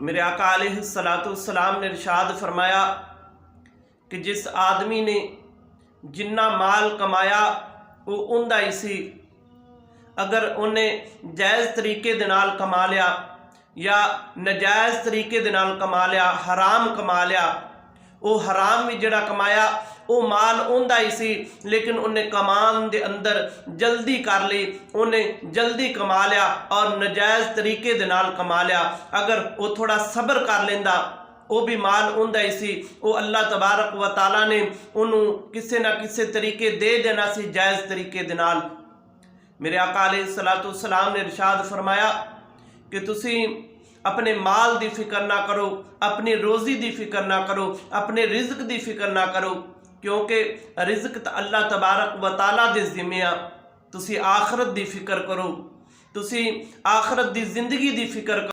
मेरे आका अलैहिस्सलाम ने इरशाद फरमाया कि जिस आदमी ने जिन्ना माल कमाया वो उंदा ही सी। अगर उन्हें जायज़ तरीके दे नाल कमा लिया या नजायज़ तरीके दे नाल कमा लिया, हराम कमा लिया, वो हराम भी जड़ा कमाया वो माल उंदा ही सी, लेकिन उन्हें कमान दे अंदर जल्दी कर ली, उन्हें जल्दी कमा लिया और नजायज़ तरीके दे नाल कमा लिया। अगर वो थोड़ा सब्र कर लेंदा वो भी माल उंदा ही सी। वो अल्लाह तबारक व ताला ने उन्होंने किसी ना किसी तरीके दे देना सी, जायज़ तरीके दे नाल। मेरे आका अलैहिस्सलाम ने इरशाद फरमाया कि तुसी अपने माल की फिक्र ना करो, अपनी रोज़ी की फिक्र ना करो, अपने रिज़्क की फिक्र ना करो, क्योंकि रिज़्क तो अल्लाह तबारक व ताला दे ज़िम्मे आ। तुसी आखरत की फिक्र करो, तुसी आखरत की जिंदगी की फिक्र करो।